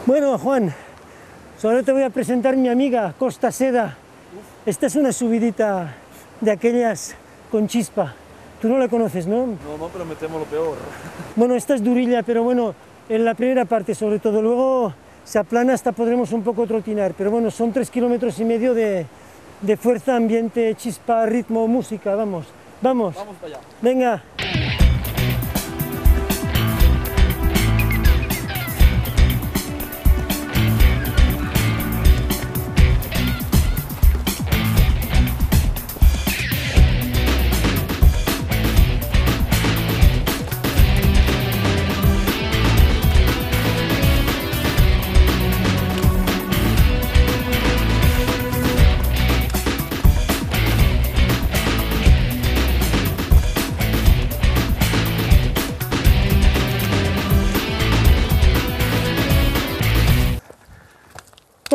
Bueno, Juan, ahora te voy a presentar mi amiga Costa Seda. Esta es una subidita de aquellas con chispa. Tú no la conoces, ¿no? No, pero me temo lo peor. Bueno, esta es durilla, pero bueno, en la primera parte sobre todo. Luego se aplana hasta podremos un poco trotinar, pero bueno, son 3,5 kilómetros de fuerza, ambiente, chispa, ritmo, música. Vamos. Vamos para allá. Venga.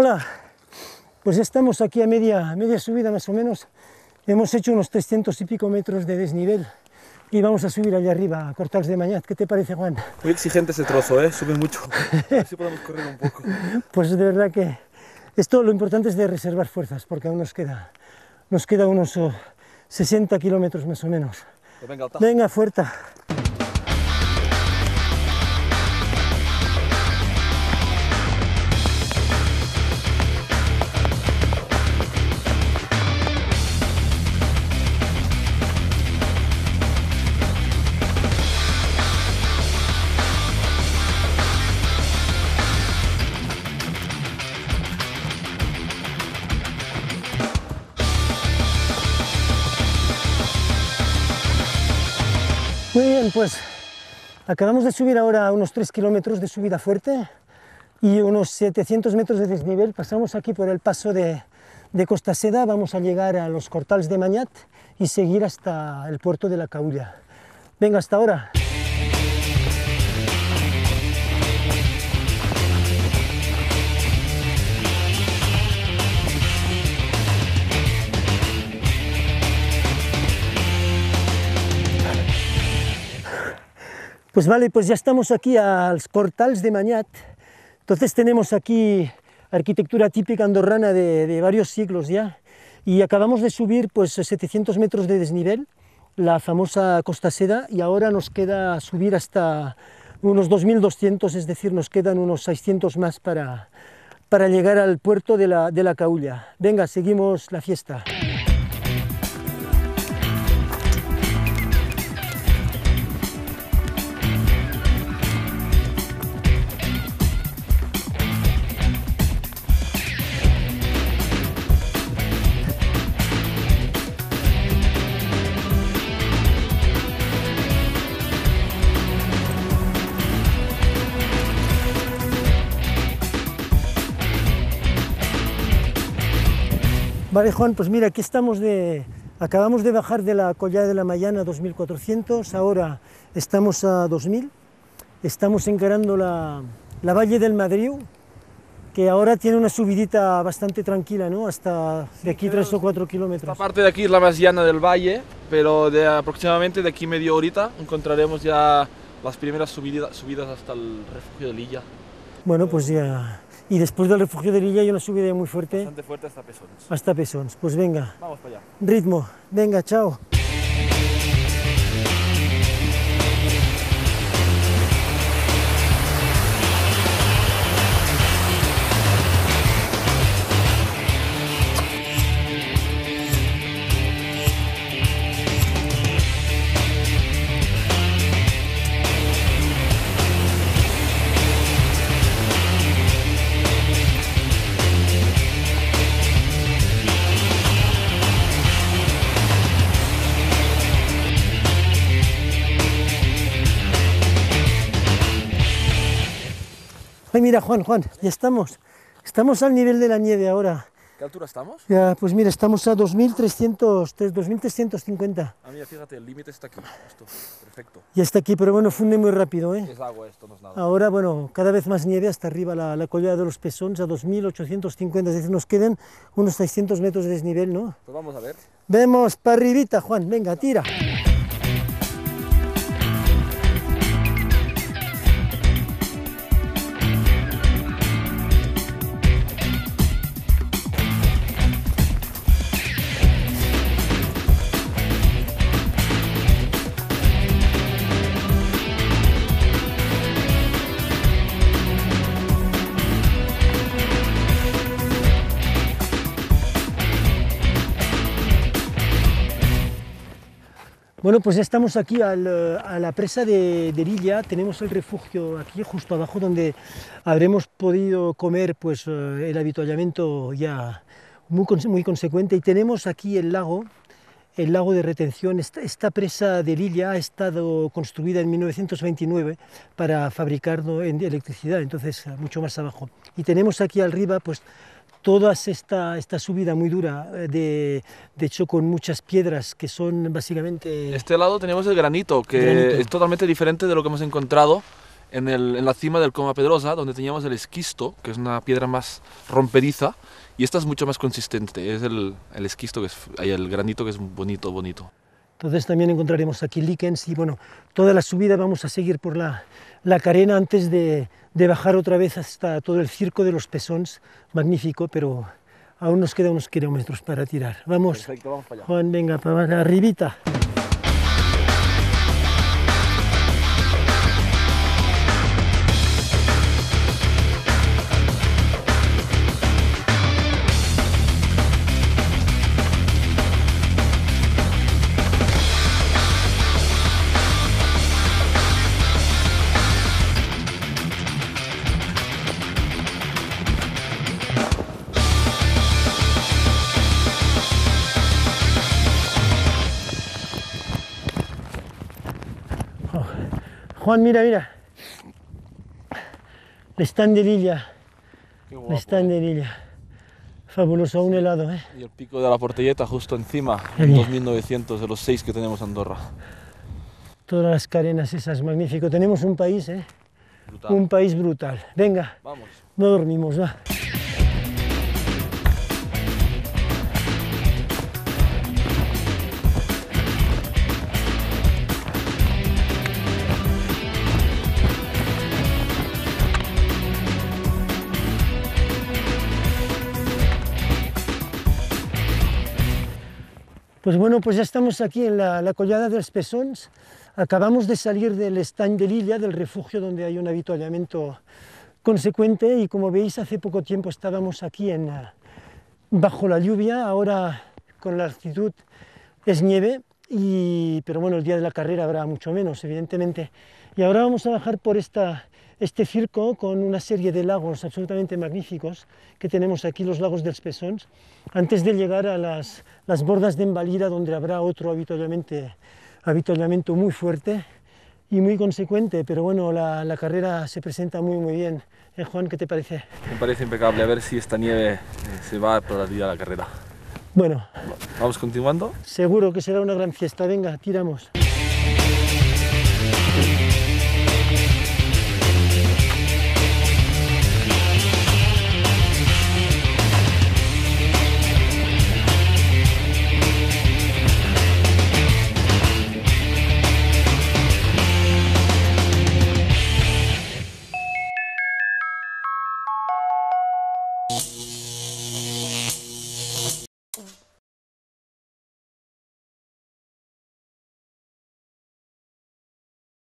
Hola, pues ya estamos aquí a media subida más o menos. Hemos hecho unos 300 y pico metros de desnivel y vamos a subir allá arriba a Cortals de Mañat. ¿Qué te parece, Juan? Muy exigente ese trozo, sube mucho. A ver si podemos correr un poco. Pues de verdad que esto lo importante es de reservar fuerzas, porque aún nos queda unos 60 kilómetros más o menos. Pues venga, venga, fuerte. Muy bien, pues acabamos de subir ahora unos 3 kilómetros de subida fuerte y unos 700 metros de desnivel. Pasamos aquí por el paso de Costa Seda, vamos a llegar a los Cortals de Mañat y seguir hasta el puerto de la Caulla. Venga, hasta ahora. Pues vale, pues ya estamos aquí a los Cortals de Mañat. Entonces tenemos aquí arquitectura típica andorrana de varios siglos ya, y acabamos de subir pues 700 metros de desnivel, la famosa Costa Seda, y ahora nos queda subir hasta unos 2.200, es decir, nos quedan unos 600 más para llegar al puerto de la Caulla. Venga, seguimos la fiesta. Vale, Juan, pues mira, aquí acabamos de bajar de la Collada de la Mayana a 2.400, ahora estamos a 2.000, estamos encarando la Valle del Madriu, que ahora tiene una subidita bastante tranquila, ¿no? Hasta de aquí 3 o 4 kilómetros. Esta parte de aquí es la más llana del valle, pero aproximadamente de aquí media horita encontraremos ya las primeras subidas hasta el refugio de Lilla. Bueno, pues ya... Y después del refugio de Lilla hay una subida muy fuerte. Bastante fuerte hasta Pesons. Hasta Pesons. Pues venga. Vamos para allá. Ritmo. Venga, chao. Ay, mira, Juan, ya estamos al nivel de la nieve ahora. ¿Qué altura estamos? Ya, pues mira, estamos a 2.350. Ah, mira, fíjate, el límite está aquí, esto, perfecto. Ya está aquí, pero bueno, funde muy rápido, ¿eh? Es agua, esto no es nada. Ahora, bueno, cada vez más nieve hasta arriba la collada de los Pesons a 2.850, es decir, nos quedan unos 600 metros de desnivel, ¿no? Pues vamos a ver. Vemos para arribita, Juan, venga, tira. Bueno, pues ya estamos aquí a la presa de Lilla, tenemos el refugio aquí justo abajo donde habremos podido comer pues, el avituallamiento ya muy consecuente, y tenemos aquí el lago de retención. Esta presa de Lilla ha estado construida en 1929 para fabricar electricidad, entonces mucho más abajo. Y tenemos aquí arriba pues toda esta subida muy dura, de hecho con muchas piedras que son básicamente... Este lado tenemos el granito, que es totalmente diferente de lo que hemos encontrado en la cima del Coma Pedrosa, donde teníamos el esquisto, que es una piedra más rompediza, y esta es mucho más consistente, es el esquisto, el granito, que es bonito, bonito. Entonces también encontraremos aquí líquens y bueno, toda la subida vamos a seguir por la carena antes de bajar otra vez hasta todo el circo de los Pessons, magnífico, pero aún nos quedan unos kilómetros para tirar. Vamos, perfecto, vamos para allá. Juan, venga, para arribita. Juan, mira, mira. El stand de Lilla. Qué guapo, el stand de Lilla. Fabuloso, un helado, ¿eh? Y el pico de la Portelleta justo encima, Qué en bien. 2900 de los 6 que tenemos en Andorra. Todas las carenas esas, magnífico. Tenemos un país, ¿eh? Brutal. Un país brutal. Venga, Vamos. no dormimos, va. Pues bueno, pues ya estamos aquí en la collada dels Pessons. Acabamos de salir del estany de Lilla, del refugio donde hay un avituallamiento consecuente, y como veis hace poco tiempo estábamos aquí bajo la lluvia, ahora con la altitud es nieve, pero bueno, el día de la carrera habrá mucho menos, evidentemente. Y ahora vamos a bajar por este circo con una serie de lagos absolutamente magníficos que tenemos aquí, los lagos dels Pessons, antes de llegar a las bordas de Envalira, donde habrá otro avituallamiento muy fuerte y muy consecuente, pero bueno, la carrera se presenta muy bien. Juan, ¿qué te parece? Me parece impecable, a ver si esta nieve se va para el día de la carrera. Bueno, Vamos continuando. seguro que será una gran fiesta. Venga, tiramos.